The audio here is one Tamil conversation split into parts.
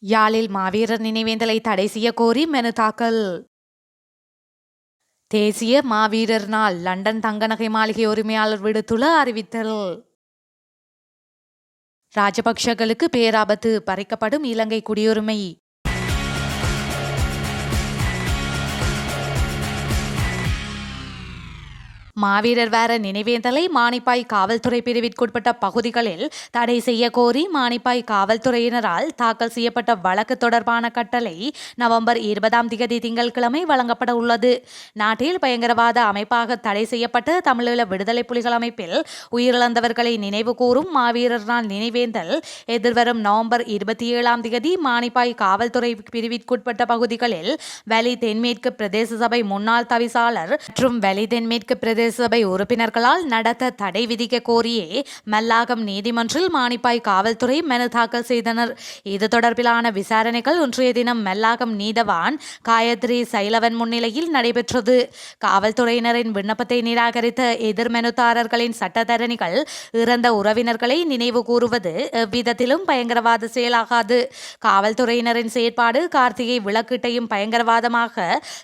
யாழில் மாவீரர் நினைவேந்தலை தடை செய்ய கோரி மனு தாக்கல். தேசிய மாவீரர் நாள் லண்டன் தங்கநகை மாளிகை உரிமையாளர் விடுத்துள்ள அறிவித்தல். ராஜபக்ஷகளுக்கு பேராபத்து, பறிக்கப்படும் இலங்கை குடியுரிமை. மாவீரர் வார நினைவேந்தலை மானிப்பாய் காவல்துறை பிரிவிற்குட்பட்ட பகுதிகளில் தடை செய்ய கோரி மானிப்பாய் காவல்துறையினரால் தாக்கல் செய்யப்பட்ட வழக்கு தொடர்பான கட்டளை நவம்பர் 20 திங்கட்கிழமை வழங்கப்பட உள்ளது. நாட்டில் பயங்கரவாத அமைப்பாக தடை செய்யப்பட்ட தமிழீழ விடுதலை புலிகள் அமைப்பில் உயிரிழந்தவர்களை நினைவு கூறும் மாவீரர் நாள் நினைவேந்தல் எதிர்வரும் நவம்பர் 27 மானிப்பாய் காவல்துறை பிரிவிற்குட்பட்ட பகுதிகளில் வலி தென்மேற்கு பிரதேச சபை முன்னாள் தவிசாளர் மற்றும் வலி தென்மேற்கு பிரதேச சபை உறுப்பினர்களால் நடத்த தடை விதிக்க கோரியே மல்லாகம் நீதிமன்றில் மானிப்பாய் காவல்துறை மனு தாக்கல் செய்தனர். இது தொடர்பிலான விசாரணைகள் இன்றைய தினம் மல்லாகம் நீதவான் காயத்ரி சைலவன் முன்னிலையில் நடைபெற்றது. காவல்துறையினரின் விண்ணப்பத்தை நிராகரித்த எதிர்மனுதாரர்களின் சட்டத்தரணிகள் இறந்த உறவினர்களை நினைவு கூறுவது எவ்விதத்திலும் பயங்கரவாத செயலாகாது. காவல்துறையினரின் செயற்பாடு கார்த்திகை விளக்கீட்டையும் பயங்கரவாதமாக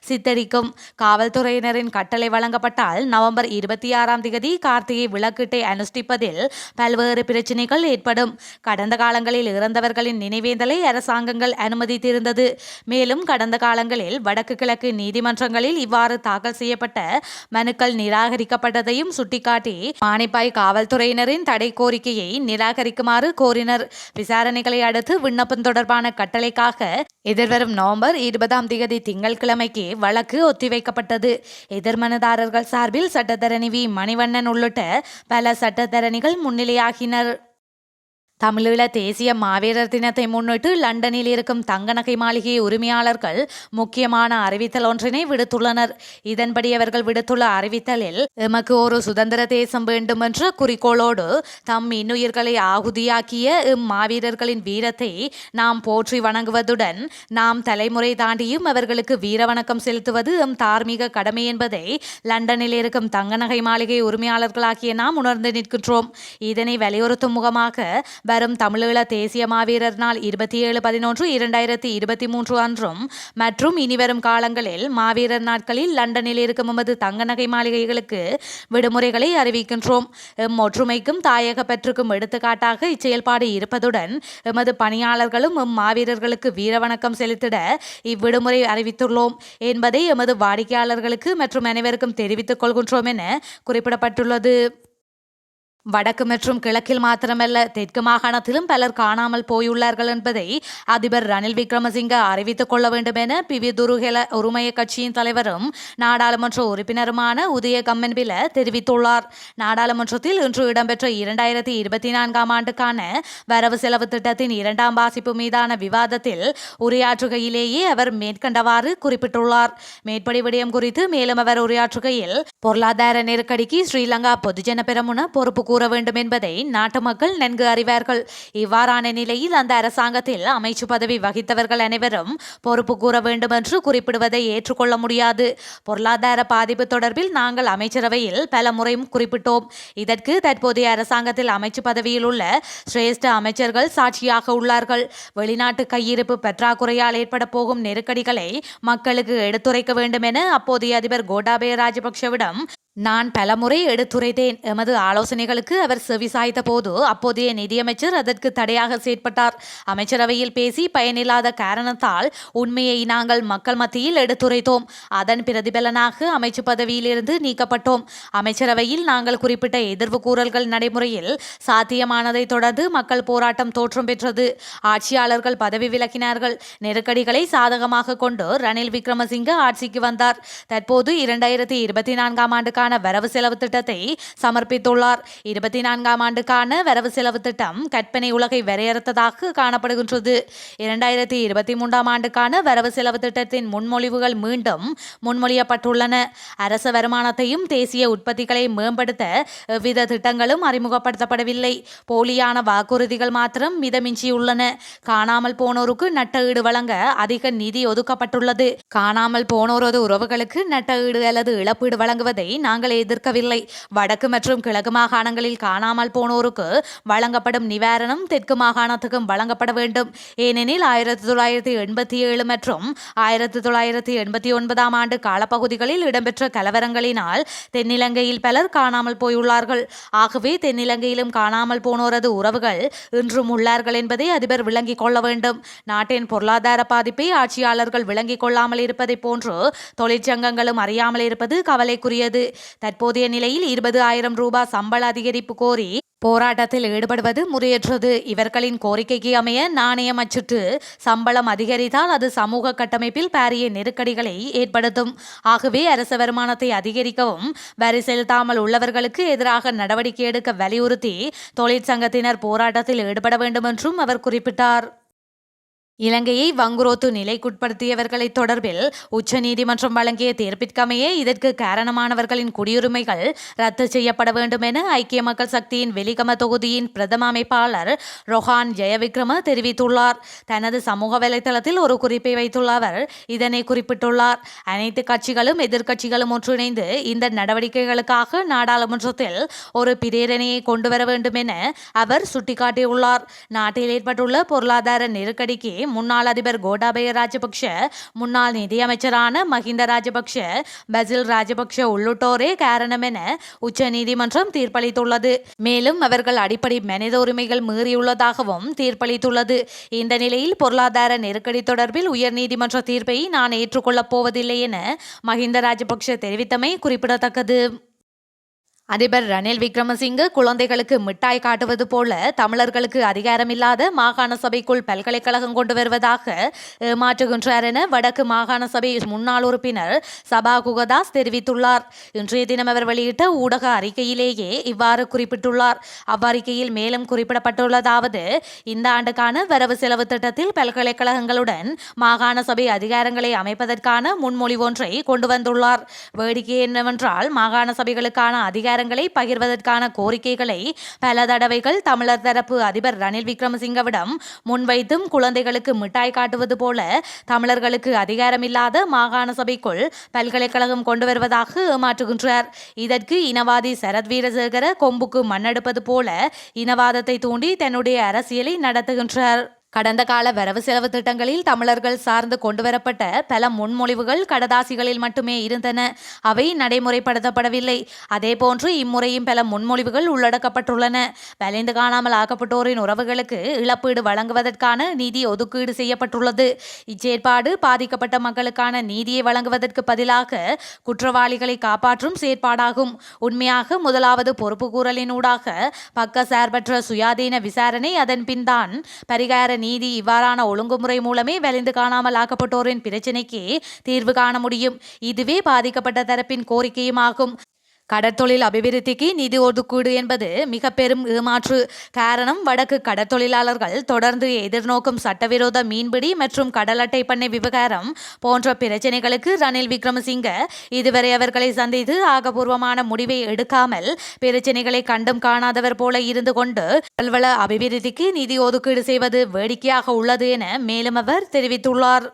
சித்தரிக்கும். காவல்துறையினரின் கட்டளை வழங்கப்பட்டால் நவம்பர் 26 கார்த்திகை விளக்கீட்டை அனுஷ்டிப்பதில் பல்வேறு பிரச்சினைகள் ஏற்படும். கடந்த காலங்களில் இறந்தவர்களின் நினைவேந்தலை அரசாங்கங்கள் அனுமதித்திருந்தது. மேலும் கடந்த காலங்களில் வடக்கு கிழக்கு நீதிமன்றங்களில் இவ்வாறு தாக்கல் செய்யப்பட்ட மனுக்கள் நிராகரிக்கப்பட்டதையும் சுட்டிக்காட்டி மானிப்பாய் காவல்துறையினரின் தடை கோரிக்கையை நிராகரிக்குமாறு கோரினர். விசாரணைகளை அடுத்து விண்ணப்பம் தொடர்பான கட்டளைக்காக எதிர்வரும் நவம்பர் 20 திங்கட்கிழமைக்கு வழக்கு ஒத்திவைக்கப்பட்டது. எதிர்மனுதாரர்கள் சார்பில் சட்டத்தரணி வி மணிவண்ணன் உள்ளிட்ட பல சட்டத்தரணிகள் முன்னிலையாகினர். தமிழீழ தேசிய மாவீரர் தினத்தை முன்னிட்டு லண்டனில் இருக்கும் தங்கநகை மாளிகை உரிமையாளர்கள் முக்கியமான அறிவித்தல் ஒன்றினை விடுத்துள்ளனர். இதன்படி அவர்கள் விடுத்துள்ள அறிவித்தலில் எமக்கு ஒரு சுதந்திர தேசம் வேண்டும் என்ற குறிக்கோளோடு தம் இன்னுயிர்களை ஆகுதியாக்கிய மாவீரர்களின் வீரத்தை நாம் போற்றி வணங்குவதுடன் நாம் தலைமுறை தாண்டியும் அவர்களுக்கு வீர வணக்கம் செலுத்துவது தார்மீக கடமை என்பதை லண்டனில் இருக்கும் தங்கநகை மாளிகை உரிமையாளர்களாகிய நாம் உணர்ந்து நிற்கின்றோம். இதனை வலியுறுத்தும் முகமாக வரும் தமிழீழ தேசிய மாவீரர் நாள் 27/11/2023 அன்றும் மற்றும் இனிவரும் காலங்களில் மாவீரர் நாட்களில் லண்டனில் இருக்கும் எமது தங்க நகை மாளிகைகளுக்கு விடுமுறைகளை அறிவிக்கின்றோம். ஒற்றுமைக்கும் தாயக பற்றுக்கும் எடுத்துக்காட்டாக இச்செயல்பாடு இருப்பதுடன் எமது பணியாளர்களும் மாவீரர்களுக்கு வீரவணக்கம் செலுத்திட இவ்விடுமுறை அறிவித்துள்ளோம் என்பதை எமது வாடிக்கையாளர்களுக்கு மற்றும் அனைவருக்கும் தெரிவித்துக் கொள்கின்றோம் என குறிப்பிடப்பட்டுள்ளது. வடக்கு மற்றும் கிழக்கில் மாத்திரமல்ல தெற்கு மாகாணத்திலும் பலர் காணாமல் போயுள்ளார்கள் என்பதை அதிபர் ரணில் விக்ரமசிங்க அறிவித்துக் கொள்ள வேண்டும் என பிவிதுருகெல உரிமைய கட்சியின் தலைவரும் நாடாளுமன்ற உறுப்பினருமான உதய கம்மன்பில தெரிவித்துள்ளார். நாடாளுமன்றத்தில் இன்று இடம்பெற்ற 2024 ஆண்டுக்கான வரவு செலவு திட்டத்தின் 2ஆம் வாசிப்பு மீதான விவாதத்தில் உரையாற்றுகையிலேயே அவர் மேற்கண்டவாறு குறிப்பிட்டுள்ளார். மேற்படி விடயம் குறித்து மேலும் அவர் உரையாற்றுகையில் பொருளாதார நெருக்கடிக்கு ஸ்ரீலங்கா பொதுஜன பெரமுன பொறுப்பு கூற வேண்டும் என்பதை நாட்டு மக்கள் நன்கு அறிவார்கள். இவ்வாறான நிலையில் அந்த அரசாங்கத்தில் அமைச்சு பதவி வகித்தவர்கள் அனைவரும் பொறுப்பு கூற வேண்டும் என்று குறிப்பிடுவதை ஏற்றுக்கொள்ள முடியாது. பொருளாதார பாதிப்பு தொடர்பில் நாங்கள் அமைச்சரவையில் பல முறை குறிப்பிட்டோம். இதற்கு தற்போதைய அரசாங்கத்தில் அமைச்சு பதவியில் உள்ள சிரேஷ்ட அமைச்சர்கள் சாட்சியாக உள்ளார்கள். வெளிநாட்டு கையிருப்பு பற்றாக்குறையால் ஏற்பட போகும் நெருக்கடிகளை மக்களுக்கு எடுத்துரைக்க வேண்டும் என அப்போதைய அதிபர் கோட்டாபய ராஜபக்ஷவிடம் நான் பலமுறை எடுத்துரைத்தேன். எமது ஆலோசனைகளுக்கு அவர் செவிசாய்த்த போது அப்போதைய நிதியமைச்சர் அதற்கு தடையாக செயற்பட்டார். அமைச்சரவையில் பேசி பயனில்லாத காரணத்தால் உண்மையை நாங்கள் மக்கள் மத்தியில் எடுத்துரைத்தோம். அதன் பிரதிபலனாக அமைச்சு பதவியிலிருந்து நீக்கப்பட்டோம். அமைச்சரவையில் நாங்கள் குறிப்பிட்ட எதிர்வு கூறல்கள் நடைமுறையில் சாத்தியமானதை தொடர்ந்து மக்கள் போராட்டம் தோற்றம் பெற்றது. ஆட்சியாளர்கள் பதவி விலகினார்கள். நெருக்கடிகளை சாதகமாக கொண்டு ரணில் விக்ரமசிங்க ஆட்சிக்கு வந்தார். தற்போது 2024 ஆண்டுக்கான வரவு செலவு திட்டத்தை சமர்ப்பித்துள்ளார். 24ஆம் ஆண்டுக்கான வரவு செலவு திட்டம் கற்பனை உலகை வரையறுத்ததாக காணப்படுகின்றது. 2023ஆம் ஆண்டுக்கான வரவு செலவு திட்டத்தின் முன்மொழிவுகள் மீண்டும் முன்மொழியப்பட்டுள்ளன. அரச வருமானத்தையும் தேசிய உற்பத்திகளை மேம்படுத்த எவ்வித திட்டங்களும் அறிமுகப்படுத்தப்படவில்லை. போலியான வாக்குறுதிகள் மாத்திரம் மிதமிஞ்சியுள்ளன. காணாமல் போனோருக்கு நட்ட ஈடு வழங்க அதிக நிதி ஒதுக்கப்பட்டுள்ளது. காணாமல் போனோரது உறவுகளுக்கு நட்ட ஈடு அல்லது இழப்பீடு வழங்குவதை நாங்கள் எதிர்க்கவில்லை. வடக்கு மற்றும் கிழக்கு மாகாணங்களில் காணாமல் போனோருக்கு வழங்கப்படும் நிவாரணம் தெற்கு மாகாணத்துக்கும் வழங்கப்பட வேண்டும். ஏனெனில் 1987 மற்றும் 1989 ஆண்டு காலப்பகுதிகளில் இடம்பெற்ற கலவரங்களினால் தென்னிலங்கையில் பலர் காணாமல் போயுள்ளார்கள். ஆகவே தென்னிலங்கையிலும் காணாமல் போனோரது உறவுகள் இன்றும் உள்ளார்கள் என்பதை அதிபர் விளங்கிக் கொள்ள வேண்டும். நாட்டின் பொருளாதார பாதிப்பை ஆட்சியாளர்கள் விளங்கிக் கொள்ளாமல் இருப்பதை போன்று தொழிற்சங்கங்களும் அறியாமல் இருப்பது கவலைக்குரியது. தற்போதைய நிலையில் 20,000 ரூபாய் சம்பள அதிகரிப்பு கோரி போராட்டத்தில் ஈடுபடுவது முறையற்றது. இவர்களின் கோரிக்கைக்கு அமைய நாணயம் அச்சிட்டு சம்பளம் அதிகரித்தால் அது சமூக கட்டமைப்பில் பாரிய நெருக்கடிகளை ஏற்படுத்தும். ஆகவே அரச வருமானத்தை அதிகரிக்கவும் வரி செலுத்தாமல் உள்ளவர்களுக்கு எதிராக நடவடிக்கை எடுக்க வலியுறுத்தி தொழிற்சங்கத்தினர் போராட்டத்தில் ஈடுபட வேண்டும் என்றும் அவர் குறிப்பிட்டார். இலங்கையை வங்குரோத்து நிலைக்குட்படுத்தியவர்களை தொடர்பில் உச்சநீதிமன்றம் வழங்கிய தீர்ப்பிற்கமைய இதற்கு காரணமானவர்களின் குடியுரிமைகள் ரத்து செய்யப்பட வேண்டும் என ஐக்கிய மக்கள் சக்தியின் வெலிகம தொகுதியின் பிரதம அமைப்பாளர் ரொஹான் ஜெயவிக்ரம தெரிவித்துள்ளார். தனது சமூக வலைதளத்தில் ஒரு குறிப்பை வைத்துள்ள அவர் இதனை குறிப்பிட்டுள்ளார். அனைத்து கட்சிகளும் எதிர்க்கட்சிகளும் ஒன்றிணைந்து இந்த நடவடிக்கைகளுக்காக நாடாளுமன்றத்தில் ஒரு பிரேரணையை கொண்டுவர வேண்டும் என அவர் சுட்டிக்காட்டியுள்ளார். நாட்டில் ஏற்பட்டுள்ள பொருளாதார நெருக்கடிக்கு முன்னாள் அதிபர் கோட்டாபய ராஜபக்ஷ, முன்னாள் நிதியமைச்சரான மஹிந்த ராஜபக்ஷ, பசில் ராஜபக்ஷ உள்ளிட்டோரே காரணம் என உச்ச நீதிமன்றம் தீர்ப்பளித்துள்ளது. மேலும் அவர்கள் அடிப்படை மனித உரிமைகள் மீறியுள்ளதாகவும் தீர்ப்பளித்துள்ளது. இந்த நிலையில் பொருளாதார நெருக்கடி தொடர்பில் உயர்நீதிமன்ற தீர்ப்பை நான் ஏற்றுக்கொள்ளப் போவதில்லை என மஹிந்த ராஜபக்ஷ தெரிவித்தமை குறிப்பிடத்தக்கது. அதிபர் ரணில் விக்ரமசிங்க குழந்தைகளுக்கு மிட்டாய் காட்டுவது போல தமிழர்களுக்கு அதிகாரமில்லாத மாகாண சபைக்குள் பல்கலைக்கழகம் கொண்டு வருவதாக ஏமாற்றுகின்றார் என வடக்கு மாகாண சபை முன்னாள் உறுப்பினர் சபா குகதாஸ் தெரிவித்துள்ளார். இன்றைய தினம் அவர் வெளியிட்ட ஊடக அறிக்கையிலேயே இவ்வாறு குறிப்பிட்டுள்ளார். அவ்வறிக்கையில் மேலும் குறிப்பிடப்பட்டுள்ளதாவது, இந்த ஆண்டுக்கான வரவு செலவு திட்டத்தில் பல்கலைக்கழகங்களுடன் மாகாண சபை அதிகாரங்களை அமைப்பதற்கான முன்மொழிவு ஒன்றை கொண்டு வந்துள்ளார். வேடிக்கை என்னவென்றால், மாகாண சபைகளுக்கான அதிகாரங்களை பகிர்வதற்கான கோரிக்கைகளை பல தடவைகள் தமிழர் தரப்பு அதிபர் ரணில் விக்ரமசிங்கவிடம் முன்வைத்தும் குழந்தைகளுக்கு மிட்டாய் காட்டுவது போல தமிழர்களுக்கு அதிகாரமில்லாத மாகாண சபைக்குள் பல்கலைக்கழகம் கொண்டு வருவதாக ஏமாற்றுகின்றார். இதற்கு இனவாதி சரத் வீரசேகர கொம்புக்கு மண்ணெடுப்பது போல இனவாதத்தை தூண்டி தன்னுடைய அரசியலை நடத்துகின்றார். கடந்த கால வரவு செலவு திட்டங்களில் தமிழர்கள் சார்ந்து கொண்டுவரப்பட்ட பல முன்மொழிவுகள் கடதாசிகளில் மட்டுமே இருந்தன. அவை நடைமுறைப்படுத்தப்படவில்லை. அதேபோன்று இம்முறையும் பல முன்மொழிவுகள் உள்ளடக்கப்பட்டுள்ளன. வலிந்து காணாமல் ஆக்கப்பட்டோரின் உறவுகளுக்கு இழப்பீடு வழங்குவதற்கான நிதி ஒதுக்கீடு செய்யப்பட்டுள்ளது. இச்செயற்பாடு பாதிக்கப்பட்ட மக்களுக்கான நீதியை வழங்குவதற்கு பதிலாக குற்றவாளிகளை காப்பாற்றும் செயற்பாடாகும். உண்மையாக முதலாவது பொறுப்புக்கூறலினூடாக பக்க சார்பற்ற சுயாதீன விசாரணை, அதன் பின் தான் பரிகார நீதி, இவ்வாறான ஒழுங்குமுறை மூலமே வலிந்து காணாமல் ஆக்கப்பட்டோரின் பிரச்சினைக்கு தீர்வு காண முடியும். இதுவே பாதிக்கப்பட்ட தரப்பின் கோரிக்கையும் ஆகும். கடற்தொழில் அபிவிருத்திக்கு நிதி ஒதுக்கீடு என்பது மிக பெரும் ஏமாற்று. காரணம், வடக்கு கடற்தொழிலாளர்கள் தொடர்ந்து எதிர்நோக்கும் சட்டவிரோத மீன்பிடி மற்றும் கடல் அட்டை பண்ணை விவகாரம் போன்ற பிரச்சனைகளுக்கு ரணில் விக்ரமசிங்க இதுவரை அவர்களை சந்தித்து ஆகபூர்வமான முடிவை எடுக்காமல் பிரச்சனைகளை கண்டும் காணாதவர் போல இருந்து கொண்டு கடல்வள அபிவிருத்திக்கு நிதி ஒதுக்கீடு செய்வது வேடிக்கையாக உள்ளது என மேலும் அவர் தெரிவித்துள்ளார்.